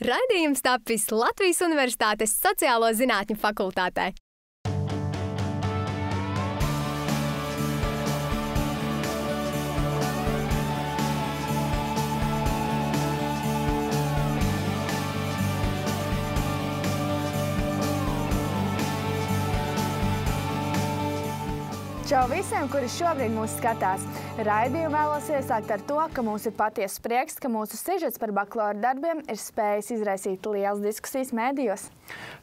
Raidījums tapis Latvijas Universitātes Sociālo zinātņu fakultātē. Čau visiem, kuri šobrīd mūs skatās. Raidījumu vēlos iesākt ar to, ka mums ir patiesa prieks, ka mūsu sižets par bakalaura darbiem ir spējis izraisīt lielas diskusijas mēdījos.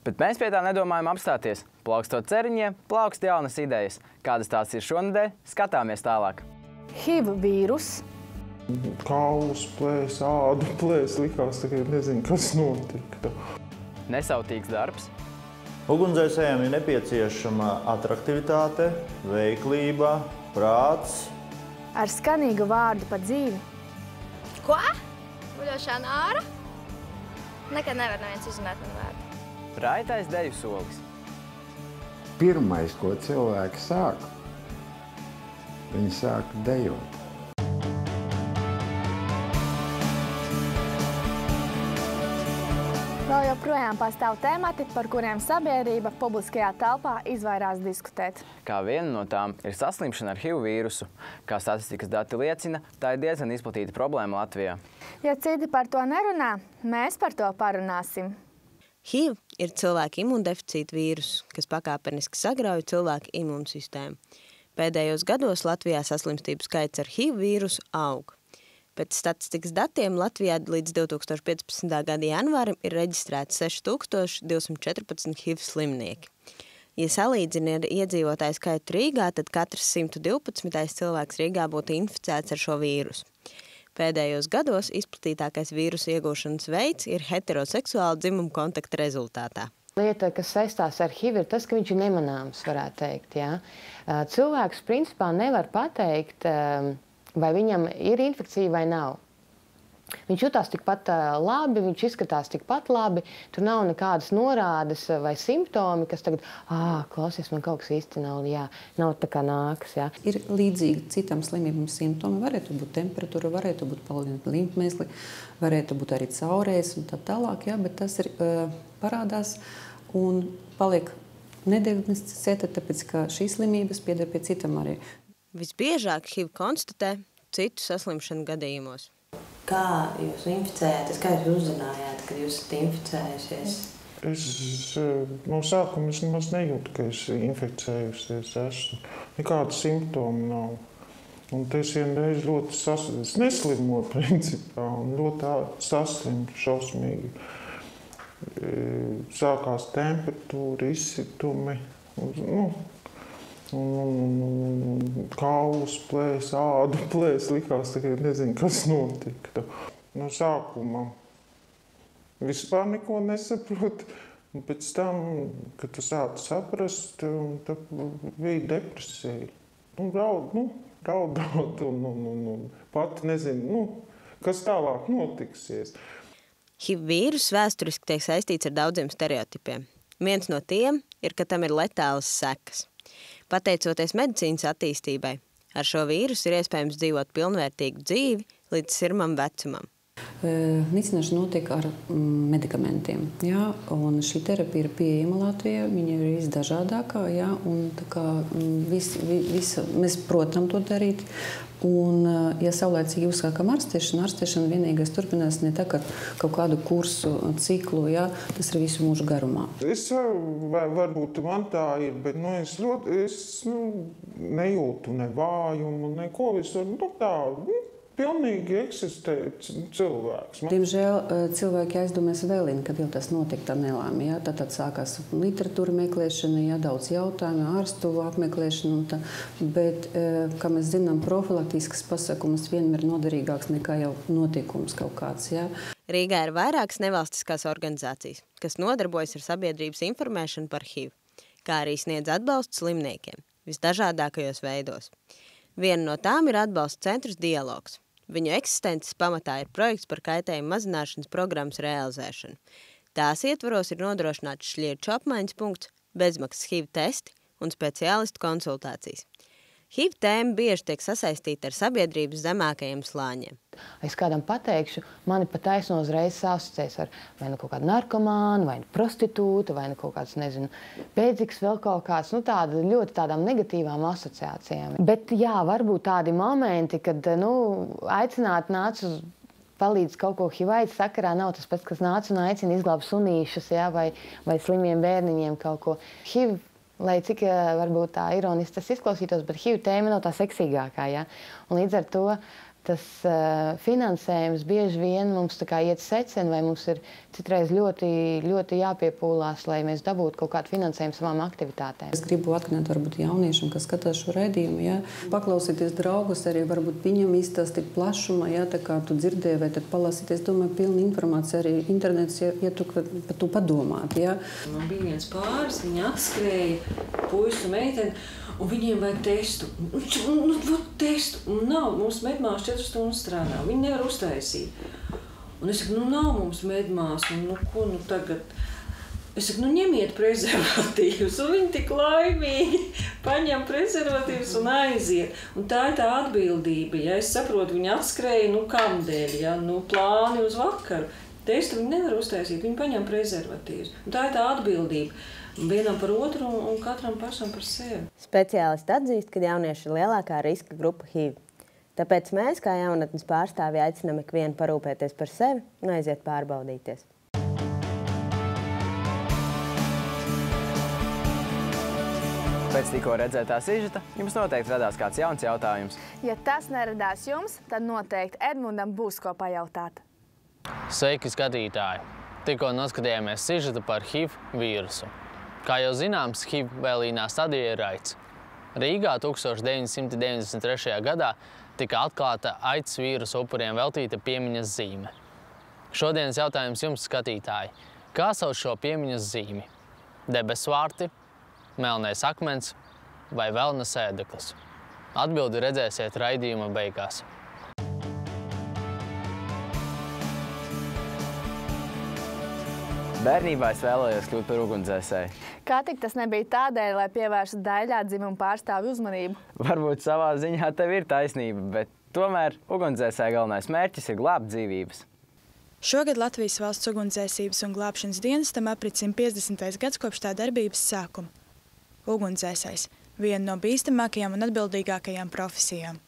Bet mēs pie tā nedomājam apstāties. Plaukstot ceriņiem, plaukst jaunas idejas. Kādas tās ir šonedēļ, skatāmies tālāk. HIV vīrus. Kaulus plēs, ādu plēs, likās, ka nezinu, kas notika. Nesautīgs darbs. Ugunsdzēsējiem ir nepieciešama atraktivitāte, veiklība, prāts. Ar skanīgu vārdu par dzīvi. Ko? Guļošana ārā? Nekad nevar neviens uzzināt manu vārdu. Raitais deju solis. Pirmais, ko cilvēki sāk, viņi sāk dejot. Vēl joprojām pastāv temati, par kuriem sabiedrība publiskajā telpā izvairās diskutēt. Kā viena no tām ir saslimšana ar HIV vīrusu. Kā statistikas dati liecina, tā ir diezgan izplatīta problēma Latvijā. Ja citi par to nerunā, mēs par to parunāsim. HIV ir cilvēka imundeficīta vīrus, kas pakāpeniski sagrauj cilvēka imūnsistēmu. Pēdējos gados Latvijā saslimstību skaits ar HIV vīrusu aug. Pēc statistikas datiem Latvijā līdz 2015. gada janvārim ir reģistrēti 6214 HIV slimnieki. Ja salīdzina ar iedzīvotāju skaitu Rīgā, tad katrs 112. cilvēks Rīgā būtu inficēts ar šo vīrusu. Pēdējos gados izplatītākais vīrusu iegūšanas veids ir heteroseksuāla dzimuma kontakta rezultātā. Lieta, kas saistās ar HIV, ir tas, ka viņš ir nemanāms, varētu teikt. Ja? Cilvēks principā nevar pateikt, vai viņam ir infekcija vai nav. Viņš jutās tikpat labi, viņš izskatās tikpat labi, tur nav nekādas norādes vai simptomi, kas tagad, klausies, man kaut kas īsti nav tā kā nākas. Jā. Ir līdzīgi citam slimībam simptomi, varētu būt temperatūra, varētu būt palielināta limfmēsli, varētu būt arī caurējs un tā tālāk, jā, bet tas ir parādās un paliek nediagnosticēta, tāpēc, ka šīs slimības pieder pie citam arī. Visbiežāk HIV konstatē citu saslimšanu gadījumos. Kā jūs inficējāties? Kā jūs uzzinājāt, kad jūs esat inficējusies? Es no sākuma nemaz nejūtu, ka es inficējusies esmu. Nekāda simptoma nav. Un es vienreiz ļoti neslimoju principā un ļoti saslimu šausmīgi. Sākās temperatūra, izsitumi. Kaulus plēs, ādu plēs, likās, ka nezinu, kas notika. No sākuma vispār neko nesaprotu. Un pēc tam, kad tu sāci saprast, tad bija depresija. Raudāt un pati nezinu, kas tālāk notiksies. HIV vīrus vēsturiski tiek saistīts ar daudziem stereotipiem. Viens no tiem ir, ka tam ir letālas sekas. Pateicoties medicīnas attīstībai, ar šo vīrusu ir iespējams dzīvot pilnvērtīgu dzīvi līdz sirmam vecumam. Nicināšana notiek ar medikamentiem. Jā, un šī terapija ir pieejama Latvijā, viņa ir visdažādākā, jā, un tā kā mēs protam to darīt. Un, ja saulēcīgi uzsākam ārstēšana vienīgais turpinās ne tā, ka kaut kādu kursu ciklu, jā, tas ir visu mūžu garumā. Varbūt man tā ir, bet es nejūtu ne vājumu, neko. Es pilnīgi eksistē cilvēks. Diemžēl cilvēki aizdomās vēlina, kad jau tas notiek tā nelēma. Ja? Tad sākās literatūra meklēšana, ja? Daudz jautājumu, ārstu apmeklēšana. Bet, kā mēs zinām, profilaktiskas pasākumus vienmēr noderīgāks nekā jau notikums kaut kāds. Ja? Rīgā ir vairākas nevalstiskās organizācijas, kas nodarbojas ar sabiedrības informēšanu par HIV, kā arī sniedz atbalstu slimniekiem visdažādākajos veidos. Viena no tām ir atbalsta centrs Dialogs. Viņu eksistences pamatā ir projekts par kaitējumu mazināšanas programmas realizēšanu. Tās ietvaros ir nodrošināts šķlieču apmaiņas punkts, bezmaksas HIV testi un speciālistu konsultācijas. HIV tēma bieži tiek sasaistīta ar sabiedrības zemākajiem slāņiem. Es kādam pateikšu, mani pat taisno uzreiz asociēs ar vai nu kaut kādu narkomānu, vai nu prostitūtu, vai nu kaut kāds, nezinu, bēdziks, vēl kaut kāds, nu tāda ļoti tādām negatīvām asociācijām. Bet jā, varbūt tādi momenti, kad, aicināt nāc uz palīdz kaut ko HIV-aids sakarā, nav tas pats, kas nāc un aicina izglābt sunīšus, jā, vai slimiem bērniņiem kaut ko. HIV, lai cik varbūt tā ironiski tas izklausītos, bet HIV tēma nav tā seksīgākā, jā. Un līdz ar to tas finansējums bieži vien mums tā kā iet secen, vai mums ir citreiz ļoti, ļoti jāpiepūlās, lai mēs dabūtu kaut kādu finansējumu savām aktivitātēm. Es gribu atgādināt varbūt jauniešiem, kas skatās šo raidījumu, ja? Paklausīties draugus, arī varbūt viņam izstāstīt plašumā, ja? Tā kā tu dzirdēji, vai tad palasīties, domāju, pilna informācija arī internets, ja tu par to padomāt, ja? Man bija viens pāris, viņi atskrēja, puisu un meiteni, un viņiem vajag testu. Testu. Un nav, mums medmās 4 stundas strādā. Viņi nevar uztaisīt. Un es saku, nav mums medmās, un ko tagad? Es saku, ņemiet prezervatīvus. Un viņi tik laimīgi paņem prezervatīvus un aiziet. Un tā ir tā atbildība. Ja es saprotu, viņi atskrēja, kamdēļ, ja? Plāni uz vakaru. Testu viņi nevar uztaisīt, viņi paņem prezervatīvus. Un tā ir tā atbildība. Vienam par otru un katram pašam par sevi. Speciālisti atzīst, ka jaunieši ir lielākā riska grupa HIV. Tāpēc mēs, kā jaunatnes pārstāvji, aicinām ikvienu parūpēties par sevi un aiziet pārbaudīties. Pēc tikko redzētā sižeta jums noteikti radās kāds jauns jautājums. Ja tas neradās jums, tad noteikti Edmundam būs ko pajautāt. Sveiki, skatītāji! Tikko noskatījāmies sižetu par HIV vīrusu. Kā jau zināms, HIV vēlīnā stadija ir aids. Rīgā 1993. gadā tika atklāta aids vīrusu upuriem veltīta piemiņas zīme. Šodienas jautājums jums, skatītāji. Kā sauc šo piemiņas zīmi? Debesvārti, melnais akmens vai velna sēdeklis? Atbildi redzēsiet raidījuma beigās. Bērnībā es vēlējos kļūt par ugunsdzēsēju. Kā tik tas nebija tādēļ, lai pievērstu daļā dzimumu pārstāvju uzmanību? Varbūt savā ziņā tev ir taisnība, bet tomēr ugunsdzēsēja galvenais mērķis ir glābt dzīvības. Šogad Latvijas valsts ugunsdzēsības un glābšanas dienestam aprit 150. gads kopš tā darbības sākuma. Ugunsdzēsējs – viena no bīstamākajām un atbildīgākajām profesijām.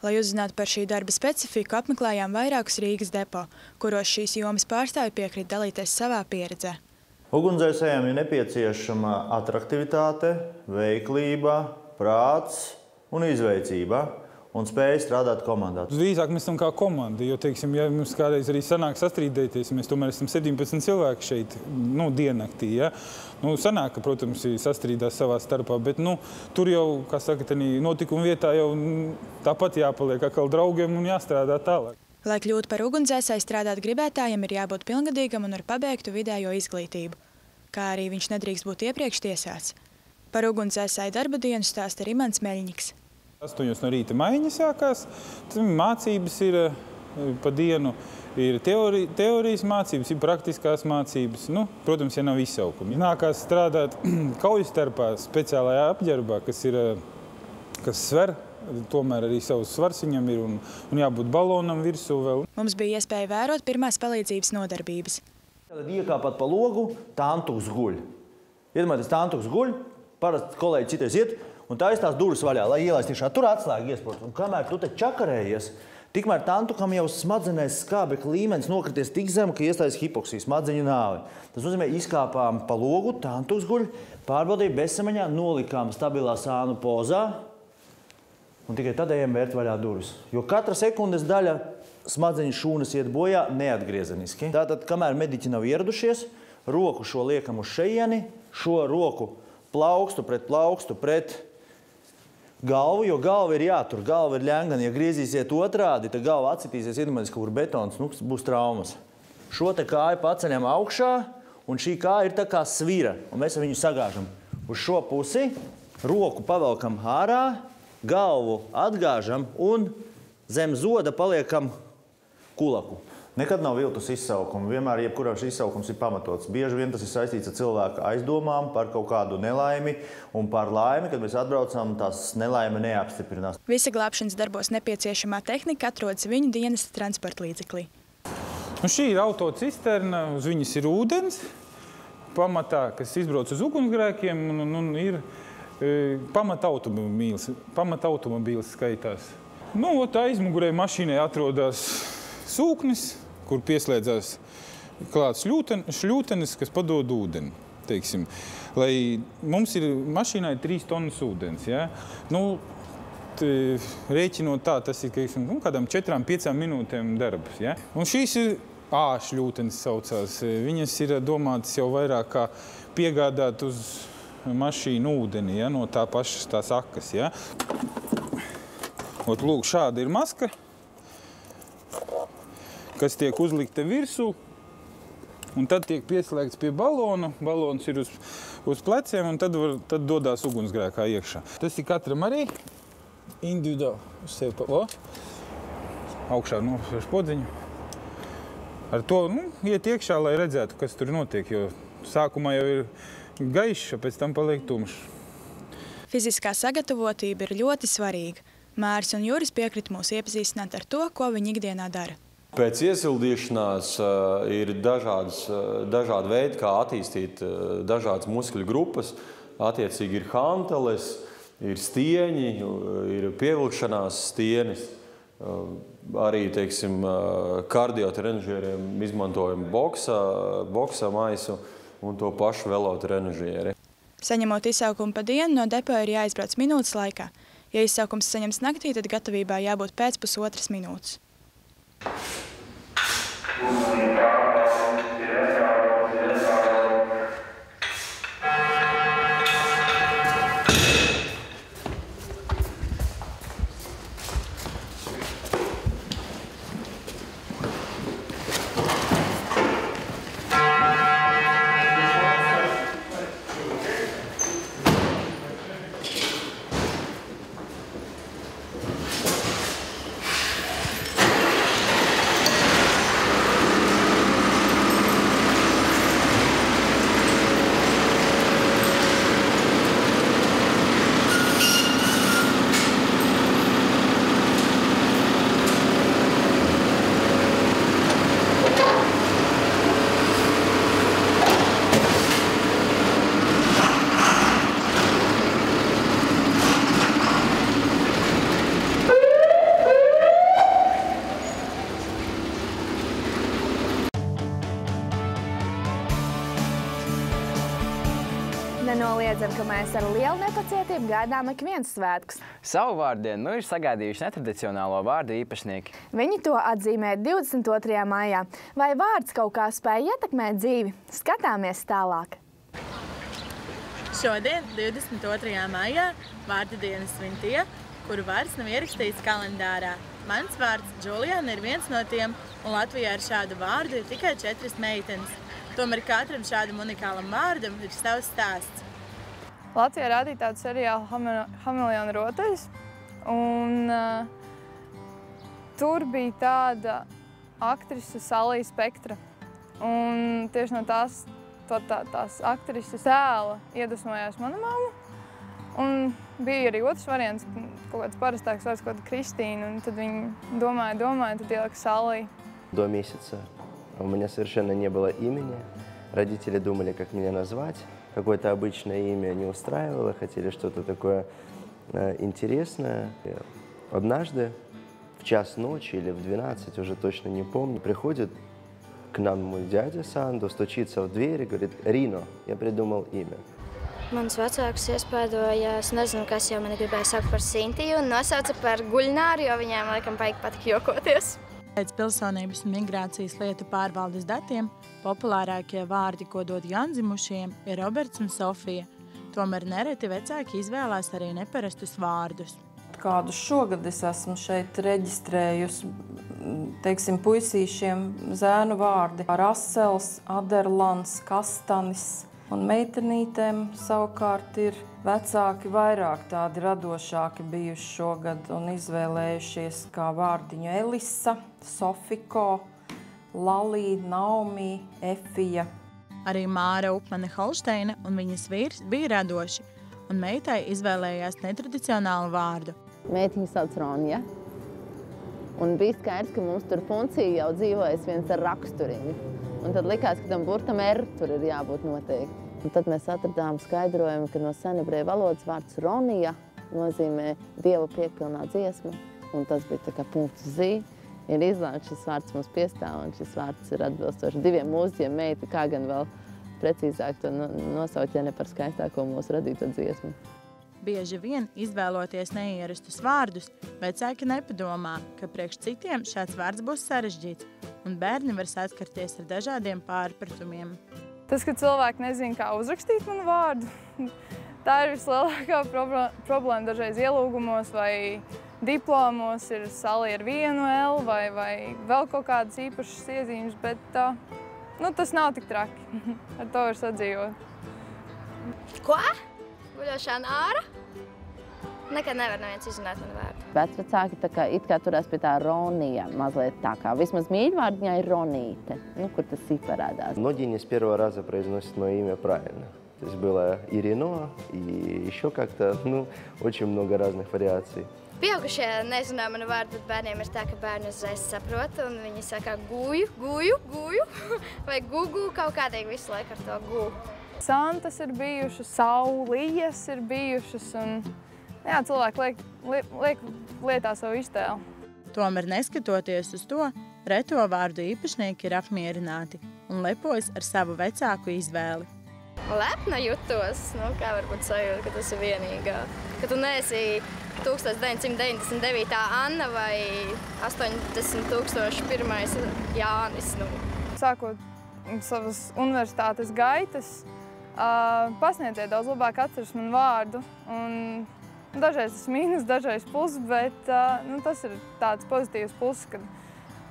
Lai uzzinātu par šī darba specifiku, apmeklējām vairākus Rīgas depo, kuros šīs jomas pārstāvji piekrīt dalīties savā pieredzē. Ugunsdzēsējiem ir nepieciešama atraktivitāte, veiklība, prāts un izveicība un spēja strādāt komandā. Drīzāk mēs esam kā komanda, jo, teiksim, ja mums kādreiz arī sanāk sastrīdēties, mēs tomēr esam 17 cilvēki šeit, diennaktī, ja? Sanāk, ka, protams, sastrīdās savā starpā, bet, tur jau, kā saka, notikuma vietā jau tāpat jāpaliek atkal draugiem un jāstrādā tālāk. Lai kļūtu par ugunsdzēsēju, strādāt gribētājiem ir jābūt pilngadīgam un ar pabeigtu vidējo izglītību, kā arī viņš nedrīkst būt iepriekš tiesāts. Par ugunsdzēsēju darba dienu stāsta Rimants Meļņiks. 8 no rīta maiņa sākās, mācības ir pa dienu, ir teorijas mācības, ir praktiskās mācības, protams, ja nav izsaukumi. Nākās strādāt kaujas starpā speciālajā apģērbā, kas sver, tomēr arī savus svars viņam ir un jābūt balonam virsū vēl. Mums bija iespēja vērot pirmās palīdzības nodarbības. Tad iekāpat pa logu, tantuks guļ. Iedomājieties, tantuks guļ, parasti kolēģi citais iet, un tā tās durvis vaļā, lai ielaist iekšā. Tur atslēga iesport. Un kamēr tu te čakarējies, tikmēr tantukam jau smadzenēs skābekļa līmenis nokrities tik zemu, ka iestājas hipoksija, smadzeņu nāve. Tas nozīmē, izkāpām pa logu, tantuks guļ, pārbaudīja bezsamaņā, nolikām stabilā sānu pozā, un tikai tad ejam vērt vaļā durvis. Jo katra sekundes daļa smadzeņu šūnas iet bojā neatgriezeniski. Tātad, kamēr mediķi nav ieradušies, roku šo liekam uz šejieni, šo roku plaukstu pret galvu, jo galva ir jātur, galva ir ļengana. Ja griezīsiet otrādi, tad galva atsitīsies, iedomājies, kaut kur betons, būs traumas. Šo te kāju paceļam augšā, un šī kāja ir tā kā svira, un mēs viņu sagāžam uz šo pusi, roku pavelkam ārā, galvu atgāžam un zem zoda paliekam kulaku. Nekad nav viltus izsaukumi. Vienmēr jebkurš izsaukums ir pamatots. Bieži vien tas ir saistīts ar cilvēka aizdomām par kaut kādu nelaimi un par laimi, kad mēs atbraucam, tās nelaime neapstiprinās. Visa glābšanas darbos nepieciešamā tehnika atrodas viņu dienesta transporta līdzeklī. Šī ir autocisterna, uz viņas ir ūdens, pamatā, kas izbrauc uz ugunsgrēkiem, un ir pamata automobīls skaitās. Aizmugurē mašīnai atrodas sūknis, kur pieslēdzās klāts šļūtenes, kas padod ūdeni. Teiksim, lai mums ir mašīnai 3 tonnas ūdens. Ja? Rēķinot tā, tas ir kādām 4-5 minūtēm darbs. Ja? Un šīs ir šļūtenes saucās. Viņas ir domātas jau vairāk kā piegādāt uz mašīnu ūdeni, ja? No tā pašas tās akas. Ja? Lūk, šāda ir maska, kas tiek uzlikta virsū, un tad tiek pieslēgts pie balona. Balons ir uz pleciem, un tad dodās ugunsgrēkā iekšā. Tas ir katram arī individuāli uz sevi augšā nofērš podziņu. Ar to iet iekšā, lai redzētu, kas tur notiek, jo sākumā jau ir gaišs, pēc tam paliek tumšs. Fiziskā sagatavotība ir ļoti svarīga. Māris un Juris piekrita mūs iepazīstināt ar to, ko viņi ikdienā dara. Pēc iesildīšanās ir dažādi veidi, kā attīstīt dažādas muskuļu grupas. Attiecīgi ir hanteles, ir stieņi, ir pievilkšanās stienis. Arī, teiksim, kardiotrenažieriem izmantojam boksa maisu un to pašu velotrenažieri. Saņemot izsaukumu pa dienu, no depoja ir jāizbrauc minūtes laikā. Ja izsaukums saņems naktī, tad gatavībā jābūt pēc pusotras minūtes. Nenoliedzam, ka mēs ar lielu nepacietību gaidām ikvienas svētkus. Savu vārdienu ir sagaidījuši netradicionālo vārdu īpašnieki. Viņi to atzīmē 22. maijā. Vai vārds kaut kā spēja ietekmēt dzīvi? Skatāmies tālāk. Šodien, 22. maijā, vārda dienas svin tie, kuru vārds nav ierakstīts kalendārā. Mans vārds Džuliana ir viens no tiem, un Latvijā ar šādu vārdu ir tikai 4 meitenes. Tomēr katram šādam unikālam vārdam ir savs stāsts. Latvijā rādīja tādu seriālu Hameleona rotaļas, un tur bija tāda aktrise Salija Spektra. Un tieši no tās aktrises tēla iedvesmojās mana mamma. Un bija arī otrs variants, kaut kāds parastāks vārds, kaut kāda Kristīna, un tad viņi domāja, tad ielika Salija. До месяца у меня совершенно не было имени. Родители думали, как меня назвать. Какое-то обычное имя не устраивало, хотели что-то такое интересное. Однажды, в час ночи или в 12, уже точно не помню, приходит к нам мой дядя Санду, стучится в дверь и говорит: «Рино, я придумал имя». Mans vecāks iespēdoja, es nezinu, kas jau mani gribēja saukt par Sintiju, un nosauca par Guļnāru, jo viņiem, laikam, patika jokoties. Pēc pilsonības un migrācijas lietu pārvaldes datiem populārākie vārdi, ko dod jaundzimušiem, ir Roberts un Sofija. Tomēr nereti vecāki izvēlās arī neparastus vārdus. Kādus šogad es esmu šeit reģistrējusi, teiksim, puisīšiem zēnu vārdi. Rasels, Aderlans, Kastanis. Un meitenītēm savukārt ir vecāki vairāk tādi radošāki bijuši šogad un izvēlējušies kā vārdiņu Elisa, Sofiko, Lalī, Naomi, Efija. Arī Māra Upmane Holšteine un viņas vīrs bija radoši, un meitai izvēlējās netradicionālu vārdu. Meitiņu sauc Ronja, un bija skaidrs, ka mums tur Funcija jau dzīvojas viens ar raksturiņu. Un tad likās, ka tam burtam R tur ir jābūt noteikti. Un tad mēs atradām skaidrojumu, ka no senebreju valodas vārds Ronija nozīmē Dieva priekpilnā dziesma. Un tas bija tā kā punkts Z. Ir izlēmts, šis vārds mums piestāv, un šis vārds ir atbilstoši diviem mūziķiem meita, kā gan vēl precīzāk to nosaukt, ja ne par skaistāko mūsu radīto dziesmu. Bieži vien, izvēloties neierastus vārdus, vecāki nepadomā, ka priekš citiem šāds vārds būs sarežģīts, un bērni var saskarties ar dažādiem pārpratumiem. Tas, ka cilvēki nezina, kā uzrakstīt manu vārdu, tā ir vislielākā problēma dažreiz ielūgumos vai diplomos ir sali ar vienu L vai vēl kaut kādas īpašas iezīmes, bet tas nav tik traki. Ar to var sadzīvot. Ko? Guļošā nāra? Nekad nevar neviens izrunāt manu vārdu. Vecvecāki it kā turās pie tā Ронija, mazliet tā kā. Vismaz мīļvārdiņā ir Ронīte, kur tas и parādās. Многие не с первого раза произносят мое имя правильно. То есть было Ирино и еще как-то, очень много разных вариаций. Pieaugušie nezināja manu vārdu, bet bērniem ir tā, ka bērni uzreiz saprot, un viņi saka guju, guju, guju, vai gugu, kaut kādīgi visu laiku ar to gu. Santas ir bijušas, saulijas ir bijušas, un cilvēki liek lietā savu iztēlu. Tomēr neskatoties uz to, reto vārdu īpašnieki ir apmierināti un lepojas ar savu vecāku izvēli. Lepna jutos, kā varbūt sajūta, ka tas ir vienīgā. Ka tu neesi 1999. Anna vai 80.001. Jānis. Sākot savas universitātes gaitas, pasniedzēji daudz labāk atceras manu vārdu. Un dažreiz tas mīnus, dažreiz plus, bet tas ir tāds pozitīvs plus, kad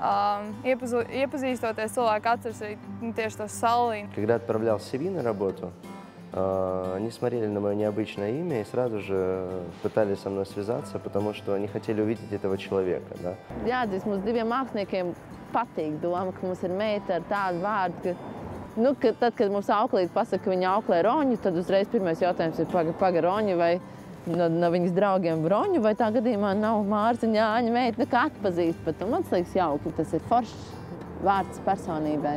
iepazīstoties cilvēku atceras arī tieši to salīnu. Когда отправлял CV на работу, они смотрели на мое необычное имя и сразу же пытались со мной связаться, потому что они хотели увидеть этого человека. Да? Jāatzīst, mums diviem māksliniekiem patīk doma, ka mums ir meita ar tādu vārdu, ka tad, kad mums auklīte pasaka, ka viņa auklē Roņu, tad uzreiz pirmais jautājums ir paga Roņu vai no viņas draugiem Roņu, vai tā gadījumā nav Mārciņa Āņa meita, kā atpazīst. Bet man liekas jauki, tas ir foršs vārds personībai.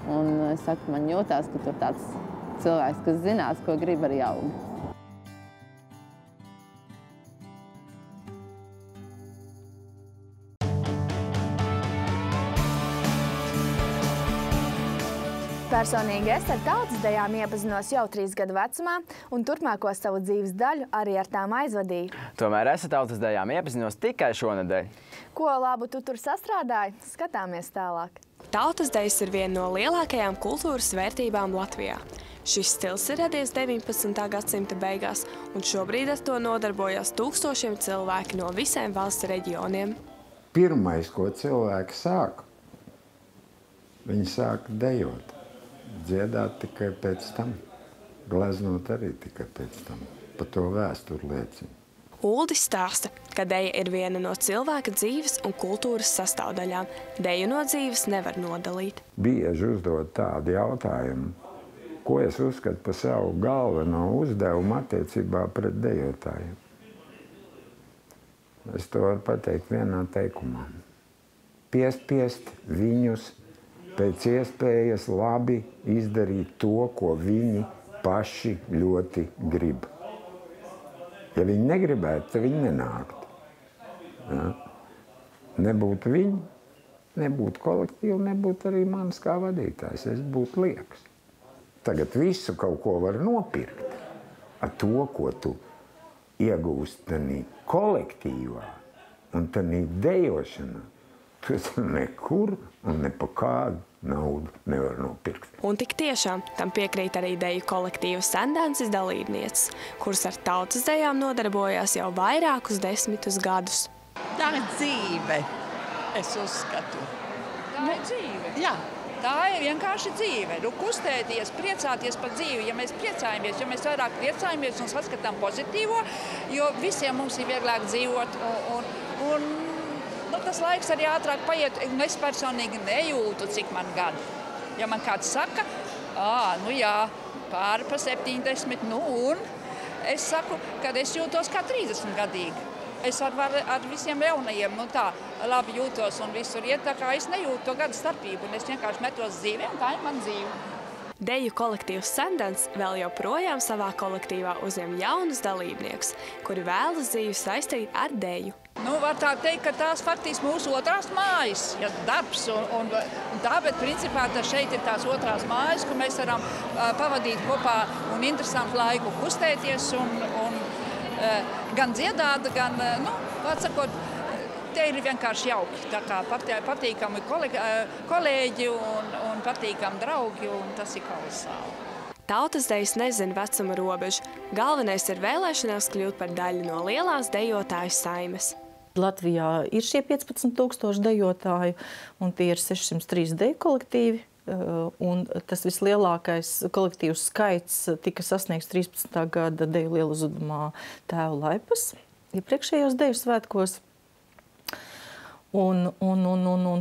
Un es saku, man jūtās, ka tur tāds cilvēks, kas zinās, ko grib arī aug. Personīgi es ar tautas dejām iepazinos jau 3 gadu vecumā un turpmāko savu dzīves daļu arī ar tām aizvadīju. Tomēr es ar tautas dejām iepazinos tikai šonedēļ. Ko labu tu tur sastrādāji? Skatāmies tālāk. Tautas dejas ir viena no lielākajām kultūras vērtībām Latvijā. Šis stils ir radies 19. gadsimta beigās, un šobrīd ar to nodarbojas tūkstošiem cilvēki no visiem valsts reģioniem. Pirmais, ko cilvēki sāk, viņi sāk dejot. Dziedāt tikai pēc tam, gleznot arī tikai pēc tam. Par to vēsturi liecina. Uldis stāsta, ka deja ir viena no cilvēka dzīves un kultūras sastāvdaļām. Deju no dzīves nevar nodalīt. Bieži uzdod tādu jautājumu, ko es uzskatu par savu galveno uzdevumu attiecībā pret dejotājiem. Es to varu pateikt vienā teikumā. Piespiest viņus pēc iespējas labi izdarīt to, ko viņi paši ļoti grib. Ja viņi negribētu, tad viņi nenāktu. Ja? Nebūtu viņi, nebūtu kolektīvi, nebūtu arī manis kā vadītājs. Es būtu liekas. Tagad visu kaut ko var nopirkt. Ar to, ko tu iegūst tanī kolektīvā un tanī dejošanā, tu nekur un ne pa kādu naudu nevar nopirkt. Un tik tiešām tam piekrīt arī deju kolektīva Sendēnces dalībnieces, kuras ar tautas dejām nodarbojās jau vairākus 10 gadus. Tā ir dzīve, es uzskatu. Tā ir dzīve? Jā. Tā ir vienkārši dzīve. Kustēties, priecāties par dzīvi. Ja mēs priecājamies, jo mēs vairāk priecājamies un saskatām pozitīvo, jo visiem mums ir vieglāk dzīvot. tas laiks arī ātrāk paiet, un es personīgi nejūtu, cik man gadi. Ja man kāds saka, nu jā, pāri pa 70, nu un es saku, kad es jūtos kā 30 gadīgi. Es ar visiem jaunajiem, nu tā, labi jūtos un visur iet, tā kā es nejūtu to gadu starpību, un es vienkārši metos dzīvē, un tā ir man dzīve. Deju kolektīvs Sendens vēl joprojām savā kolektīvā uzņem jaunus dalībniekus, kuri vēlas dzīvi saistīt ar deju. Nu, var tā teikt, ka tās faktiski mūsu otrās mājas, ja darbs un tā, bet principā šeit ir tās otrās mājas, kur mēs varam pavadīt kopā un interesantu laiku kustēties un gan dziedāt, gan, atsakot, te ir vienkārši jauki, tā kā patīkami kolēģi un patīkami draugi, un tas ir kolosāli. Tautas dejas nezina vecuma robežu. Galvenais ir vēlēšanās kļūt par daļu no lielās dejotāju saimes. Latvijā ir šie 15,000 dejotāju, un tie ir 603 deju kolektīvi. Un tas vislielākais kolektīvs skaits tika sasniegts 13. gada deju lieluzudumā Tēvu Laipas iepriekšējos deju svētkos. Un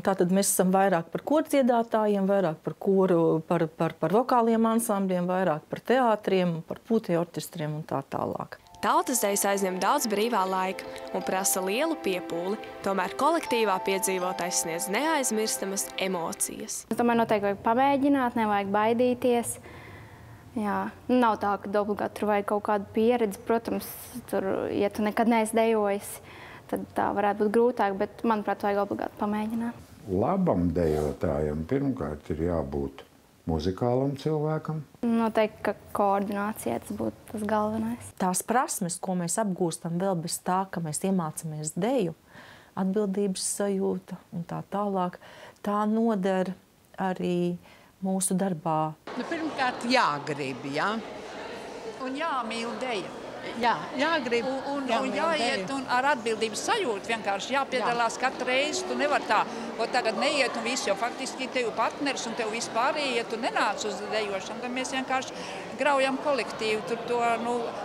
tātad mēs esam vairāk par kordziedātājiem, vairāk par koru, par vokāliem ansambļiem, vairāk par teātriem, par pūtēju orķestriem un tā tālāk. Tautas dejas aizņem daudz brīvā laika un prasa lielu piepūli, tomēr kolektīvā piedzīvotais sniedz neaizmirstamas emocijas. Es domāju, noteikti vajag pamēģināt, nevajag baidīties. Jā, nav tā, ka obligāti tur vajag kaut kādu pieredzi. Protams, tur, ja tu nekad neesi dejojis, tad tā varētu būt grūtāk, bet, manuprāt, vajag obligāti pamēģināt. Labam dejotājam pirmkārt ir jābūt muzikālam cilvēkam. Noteikti, ka koordinācijā tas būtu tas galvenais. Tās prasmes, ko mēs apgūstam vēl bez tā, ka mēs iemācāmies deju, atbildības sajūta un tā tālāk, tā noder arī mūsu darbā. Pirmkārt, jāgrib, jā? Un jāmīl deja. Jā, jāgrib. Un jāiet un ar atbildības sajūtu vienkārši jāpiedalās katru reizi. Tu nevar tā, tagad neiet un viss, jo faktiski tev partneris un tev vispārējie, ja tu nenāc uz dejošanu, tad mēs vienkārši graujam kolektīvu, tur to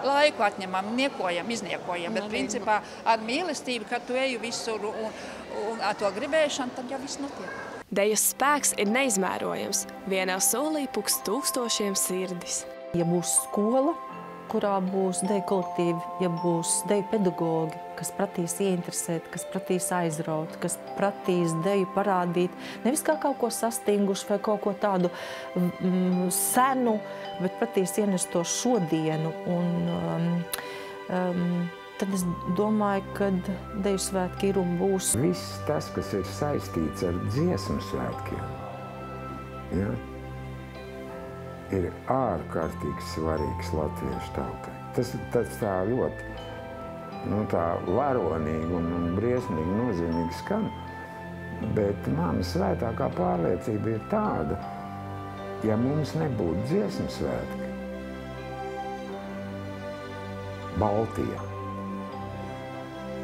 laiku atņemam, niekojam, izniekojam. Bet principā ar mīlestību, kad tu eju visur un ar to gribēšanu, tad jau viss notiek. Dejas spēks ir neizmērojams. Vienā solī puks tūkstošiem sirdis. Ja būs skola, kurā būs deju kolektīvi, ja būs deju pedagogi, kas pratīs ieinteresēt, kas pratīs aizraut, kas pratīs deju parādīt, nevis kā kaut ko sastinguši vai kaut ko tādu senu, bet pratīs ienest to šodienu. Tad es domāju, ka deju svētki ir un būs. Viss tas, kas ir saistīts ar dziesmu svētkiem, ja? Ir ārkārtīgi svarīgs latviešu tautai. Tas tā ļoti tā varonīgi un briesmīgi nozīmīgi skan, bet mana svētākā pārliecība ir tāda, ja mums nebūtu dziesmu svētki Baltijā,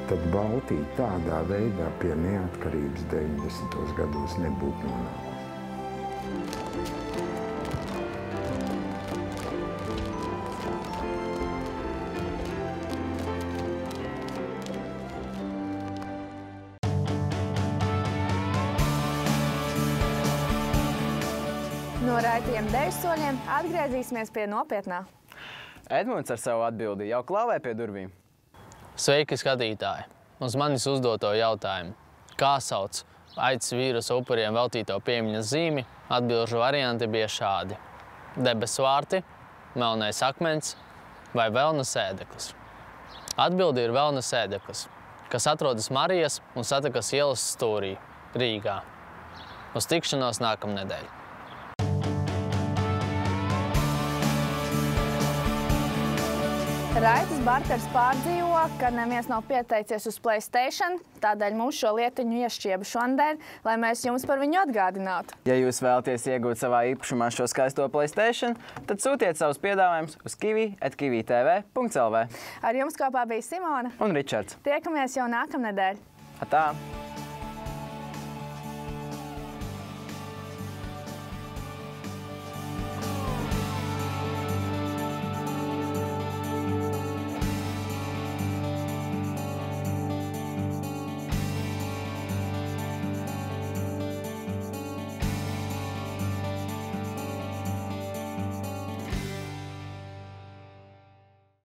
tad Baltija tādā veidā pie neatkarības 90. gados nebūtu nonākusi. No raidījuma Deju soļiem atgriezīsimies pie nopietnā. Edmunds ar savu atbildi jau klāvē pie durvīm. Sveiki, skatītāji! Uz manis uzdoto jautājumu. Kā sauc aids vīrusa upuriem veltīto piemiņas zīmi? Atbilžu varianti bija šādi. Debesu vārti, melnais akmens vai Velna sēdeklis. Atbildi ir Velna sēdeklis, kas atrodas Marijas un Satakas ielas stūrī, Rīgā. Uz tikšanos nākamnedēļ. Raitas Barters pārdzīvo, ka neviens nav pieteicies uz PlayStation, tādēļ mums šo lietiņu iešķieba šonadēļ, lai mēs jums par viņu atgādinātu. Ja jūs vēlaties iegūt savā īpašumā šo skaisto PlayStation, tad sūtiet savus piedāvājumus uz kivi@kivitv.lv. Ar jums kopā bija Simona un Ričards. Tiekamies jau nākamnedēļ. Atā!